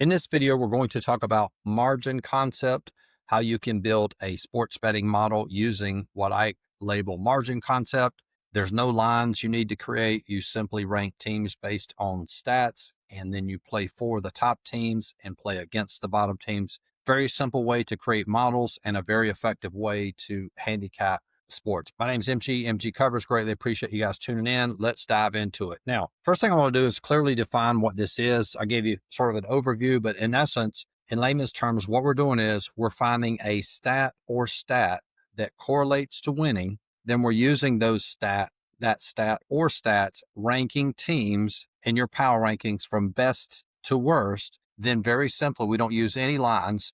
In this video, we're going to talk about margin concept, how you can build a sports betting model using what I label margin concept. There's no lines you need to create. You simply rank teams based on stats, and then you play for the top teams and play against the bottom teams. Very simple way to create models and a very effective way to handicap sports. My name's MG. MG Covers. Greatly appreciate you guys tuning in. Let's dive into it. Now, first thing I want to do is clearly define what this is. I gave you sort of an overview, but in essence, in layman's terms, what we're doing is we're finding a stat or stat that correlates to winning. Then we're using that stat or stats, ranking teams in your power rankings from best to worst. Then very simply, we don't use any lines.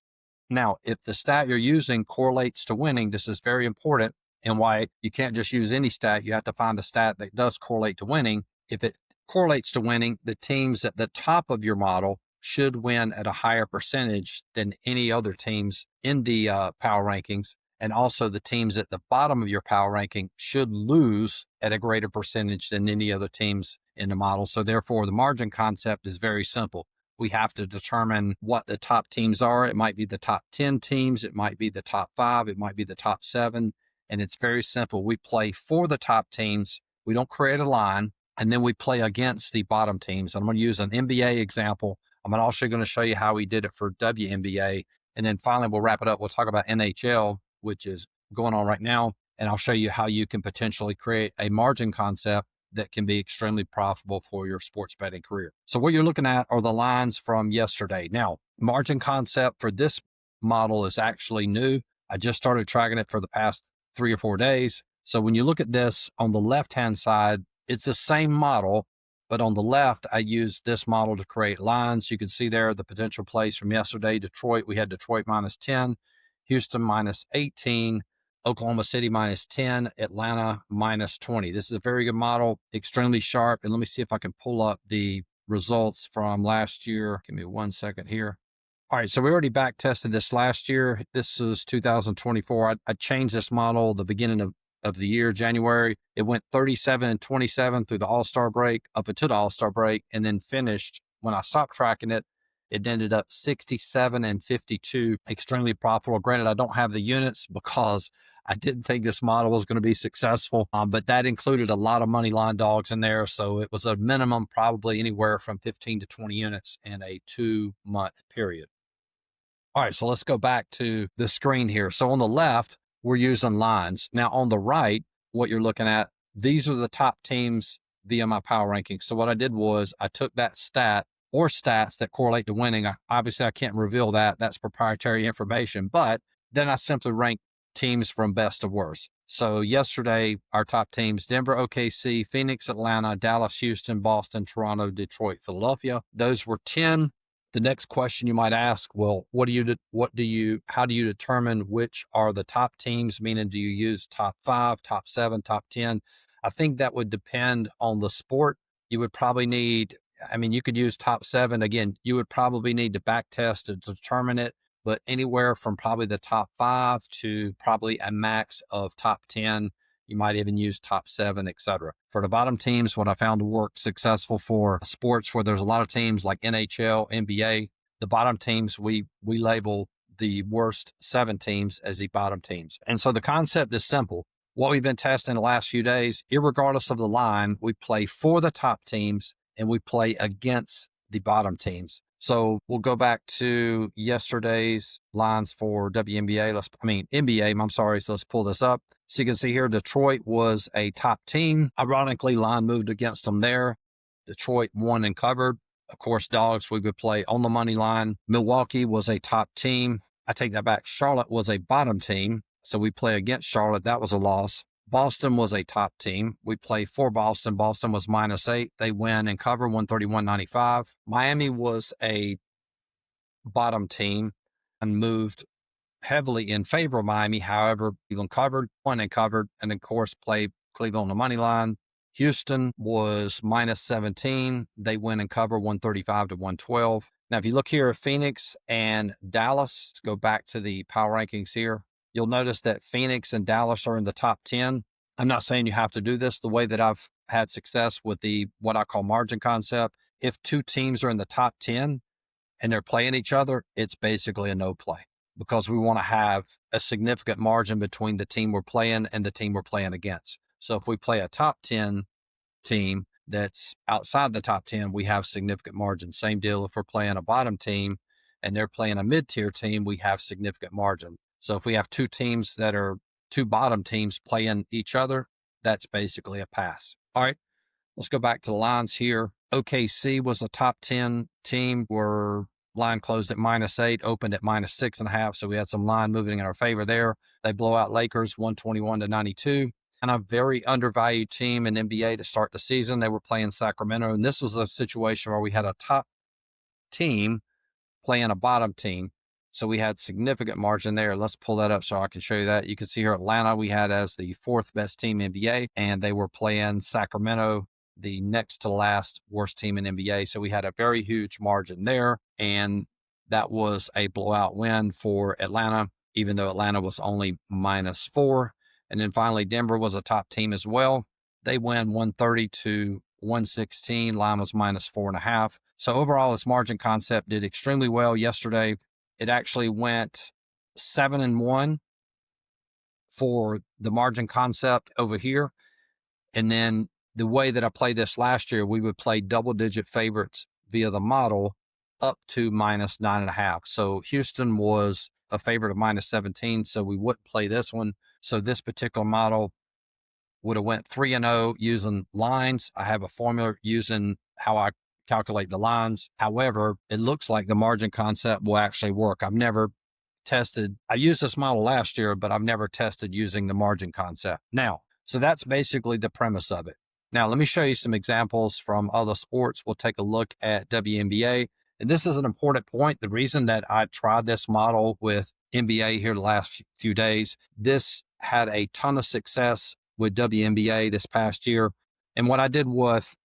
Now, if the stat you're using correlates to winning, this is very important. And why you can't just use any stat. You have to find a stat that does correlate to winning. If it correlates to winning, the teams at the top of your model should win at a higher percentage than any other teams in the power rankings. And also the teams at the bottom of your power ranking should lose at a greater percentage than any other teams in the model. So therefore, the margin concept is very simple. We have to determine what the top teams are. It might be the top 10 teams. It might be the top 5. It might be the top 7. And it's very simple. We play for the top teams. We don't create a line. And then we play against the bottom teams. I'm going to use an NBA example. I'm also going to show you how we did it for WNBA. And then finally, we'll wrap it up. We'll talk about NHL, which is going on right now. And I'll show you how you can potentially create a margin concept that can be extremely profitable for your sports betting career. So what you're looking at are the lines from yesterday. Now, margin concept for this model is actually new. I just started tracking it for the past 3 or 4 days. So when you look at this on the left-hand side, it's the same model, but on the left, I use this model to create lines. You can see there the potential plays from yesterday. Detroit, we had Detroit -10, Houston -18, Oklahoma City -10, Atlanta -20. This is a very good model, extremely sharp. And let me see if I can pull up the results from last year. Give me 1 second here. All right, so we already back tested this last year. This is 2024. I changed this model the beginning of the year, January. It went 37-27 through the All-Star break, up until the All-Star break, and then finished, when I stopped tracking it, it ended up 67-52, extremely profitable. Granted, I don't have the units because I didn't think this model was going to be successful, but that included a lot of money line dogs in there. So it was a minimum, probably anywhere from 15 to 20 units in a 2-month period. All right, so let's go back to the screen here. So on the left, we're using lines. Now on the right, what you're looking at, these are the top teams via my power rankings. So what I did was I took that stat or stats that correlate to winning. Obviously, I can't reveal that. That's proprietary information. But then I simply rank teams from best to worst. So yesterday, our top teams, Denver, OKC, Phoenix, Atlanta, Dallas, Houston, Boston, Toronto, Detroit, Philadelphia. Those were 10. The next question you might ask, well, how do you determine which are the top teams? Meaning, do you use top 5, top 7, top 10? I think that would depend on the sport. You would probably need, you could use top 7. Again, you would probably need to back test to determine it, but anywhere from probably the top 5 to probably a max of top 10. You might even use top 7, etc. For the bottom teams, what I found to work successful for sports where there's a lot of teams like NHL, NBA, the bottom teams, we label the worst 7 teams as the bottom teams. And so the concept is simple. What we've been testing the last few days, irregardless of the line, we play for the top teams and we play against the bottom teams. So we'll go back to yesterday's lines for NBA. So let's pull this up. So you can see here, Detroit was a top team. Ironically, line moved against them there. Detroit won and covered. Of course, dogs, we would play on the money line. Milwaukee was a top team. I take that back. Charlotte was a bottom team. So we play against Charlotte. That was a loss. Boston was a top team. We play for Boston. Boston was -8. They win and cover 131.95. Miami was a bottom team and moved heavily in favor of Miami. However, Cleveland covered, won and covered, and of course played Cleveland on the money line. Houston was -17. They win and cover 135 to 112. Now, if you look here at Phoenix and Dallas, let's go back to the power rankings here. You'll notice that Phoenix and Dallas are in the top 10. I'm not saying you have to do this. The way that I've had success with what I call margin concept, if 2 teams are in the top 10, and they're playing each other, it's basically a no play because we want to have a significant margin between the team we're playing and the team we're playing against. So if we play a top 10 team that's outside the top 10, we have significant margin. Same deal if we're playing a bottom team and they're playing a mid-tier team, we have significant margin. So if we have two teams that are two bottom teams playing each other, that's basically a pass. All right, let's go back to the lines here. OKC was a top 10 team where line closed at -8, opened at -6.5. So we had some line moving in our favor there. They blow out Lakers 121-92. And a very undervalued team in NBA to start the season. They were playing Sacramento. And this was a situation where we had a top team playing a bottom team. So we had significant margin there. Let's pull that up so I can show you that. You can see here Atlanta we had as the fourth best team in NBA, and they were playing Sacramento, the next to last worst team in NBA. So we had a very huge margin there. And that was a blowout win for Atlanta, even though Atlanta was only -4. And then finally, Denver was a top team as well. They win 130-116. Line was -4.5. So overall, this margin concept did extremely well yesterday. It actually went 7-1 for the margin concept over here. And then the way that I played this last year, we would play double-digit favorites via the model up to -9.5. So Houston was a favorite of -17, so we wouldn't play this one. So this particular model would have went 3-0 using lines. I have a formula using how I calculate the lines. However, it looks like the margin concept will actually work. I've never tested. I used this model last year, but I've never tested using the margin concept. Now, so that's basically the premise of it. Now, let me show you some examples from other sports. We'll take a look at WNBA. And this is an important point. The reason that I tried this model with NBA here the last few days, this had a ton of success with WNBA this past year. And what I did with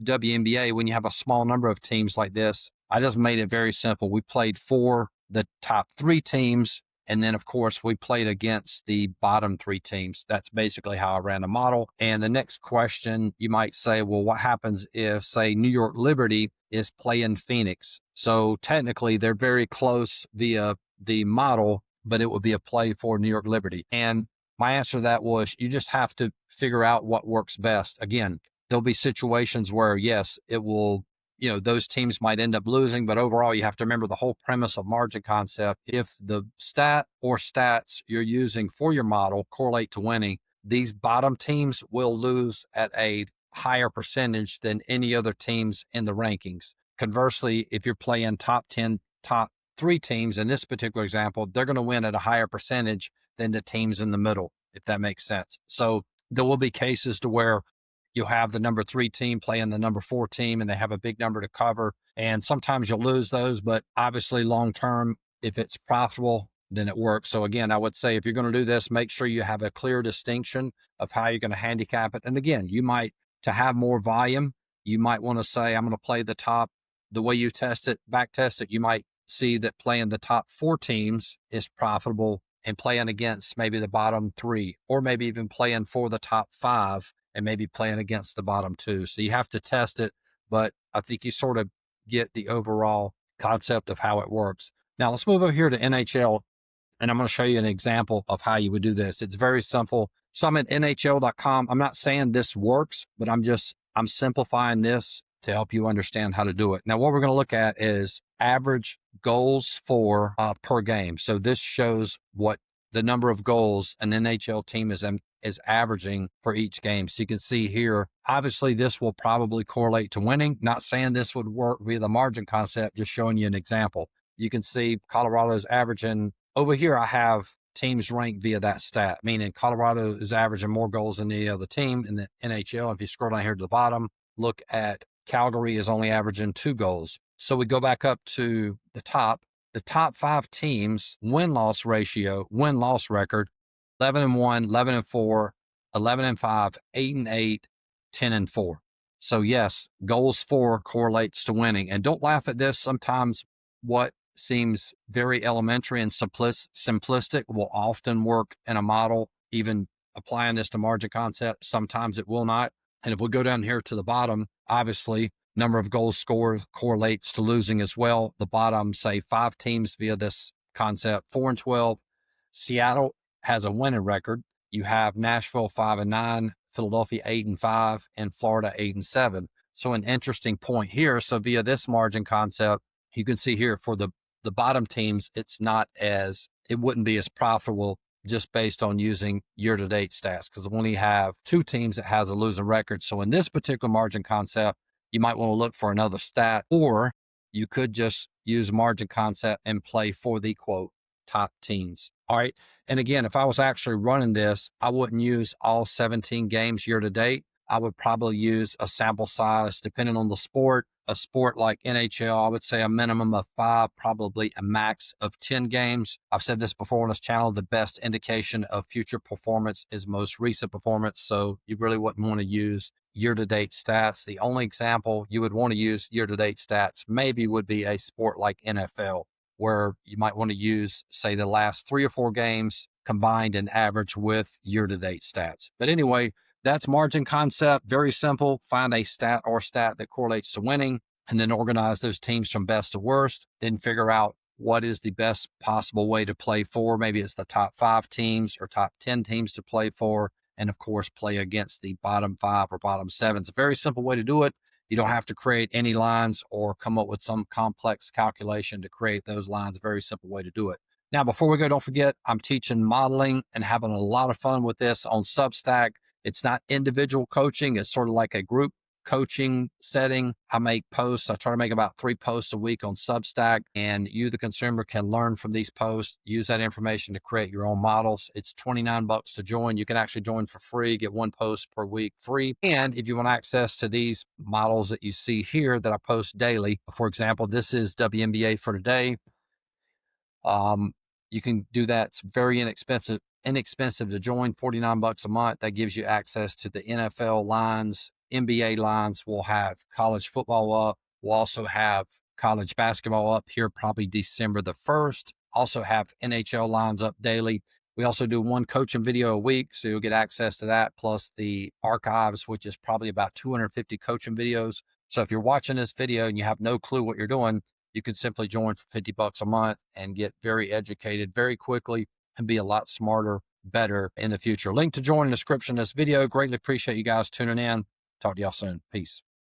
WNBA, when you have a small number of teams like this, I just made it very simple. We played for the top 3 teams. And then, of course, we played against the bottom 3 teams. That's basically how I ran the model. And the next question, you might say, well, what happens if, say, New York Liberty is playing Phoenix? So technically, they're very close via the model, but it would be a play for New York Liberty. And my answer to that was you just have to figure out what works best. Again, there'll be situations where, yes, it will, those teams might end up losing, but overall, you have to remember the whole premise of margin concept. If the stat or stats you're using for your model correlate to winning, these bottom teams will lose at a higher percentage than any other teams in the rankings. Conversely, if you're playing top 10, top 3 teams in this particular example, they're going to win at a higher percentage than the teams in the middle, if that makes sense. So there will be cases to where you'll have the number 3 team playing the number 4 team and they have a big number to cover. And sometimes you'll lose those, but obviously long-term, if it's profitable, then it works. So again, I would say if you're going to do this, make sure you have a clear distinction of how you're going to handicap it. And again, you might, to have more volume, you might want to say, I'm going to play the top, the way you test it, back test it, you might see that playing the top 4 teams is profitable and playing against maybe the bottom 3, or maybe even playing for the top 5 and maybe playing against the bottom 2. So you have to test it, but I think you sort of get the overall concept of how it works. Now let's move over here to NHL, and I'm going to show you an example of how you would do this. It's very simple. So I'm at NHL.com. I'm not saying this works, but I'm simplifying this to help you understand how to do it. Now, what we're going to look at is average goals for per game. So this shows what the number of goals an NHL team is averaging for each game. So you can see here, obviously this will probably correlate to winning. Not saying this would work via the margin concept, just showing you an example. You can see Colorado's averaging, over here I have teams ranked via that stat, meaning Colorado is averaging more goals than any other team in the NHL. If you scroll down here to the bottom, look at Calgary is only averaging 2 goals. So we go back up to the top. The top 5 teams win-loss ratio, win-loss record, 11-1, 11-4, 11-5, 8-8, 10-4. So yes, goals for correlates to winning. And don't laugh at this. Sometimes what seems very elementary and simplistic will often work in a model, even applying this to margin concept. Sometimes it will not. And if we go down here to the bottom, obviously Number of goals scored correlates to losing as well. The bottom, say 5 teams via this concept, 4-12. Seattle has a winning record. You have Nashville 5-9, Philadelphia 8-5, and Florida 8-7. So an interesting point here. So via this margin concept, you can see here for the bottom teams, it wouldn't be as profitable just based on using year-to-date stats, because when you have 2 teams that has a losing record. So in this particular margin concept, you might want to look for another stat, or you could just use margin concept and play for the quote top teams. All right. And again, if I was actually running this, I wouldn't use all 17 games year to date. I would probably use a sample size depending on the sport. A sport like NHL, I would say a minimum of 5, probably a max of 10 games. I've said this before on this channel, the best indication of future performance is most recent performance. So you really wouldn't want to use year-to-date stats. The only example you would want to use year-to-date stats maybe would be a sport like NFL, where you might want to use, say, the last 3 or 4 games combined and average with year-to-date stats. But anyway, that's margin concept. Very simple. Find a stat that correlates to winning, and then organize those teams from best to worst. Then figure out what is the best possible way to play for. Maybe it's the top 5 teams or top 10 teams to play for. And of course, play against the bottom 5 or bottom 7. It's a very simple way to do it. You don't have to create any lines or come up with some complex calculation to create those lines. A very simple way to do it. Now, before we go, don't forget, I'm teaching modeling and having a lot of fun with this on Substack. It's not individual coaching. It's sort of like a group coaching setting. I make posts. I try to make about 3 posts a week on Substack, and you, the consumer, can learn from these posts, use that information to create your own models. It's $29 to join. You can actually join for free, get 1 post per week free. And if you want access to these models that you see here that I post daily, for example, this is WNBA for today. You can do that. It's very inexpensive to join, $49 a month. That gives you access to the NFL lines, NBA lines. We'll have college football up. We'll also have college basketball up here, probably December the 1st. Also have NHL lines up daily. We also do 1 coaching video a week, so you'll get access to that, plus the archives, which is probably about 250 coaching videos. So if you're watching this video and you have no clue what you're doing, you can simply join for $50 a month and get very educated very quickly and be a lot smarter, better in the future. Link to join in the description of this video. Greatly appreciate you guys tuning in. Talk to y'all soon. Peace.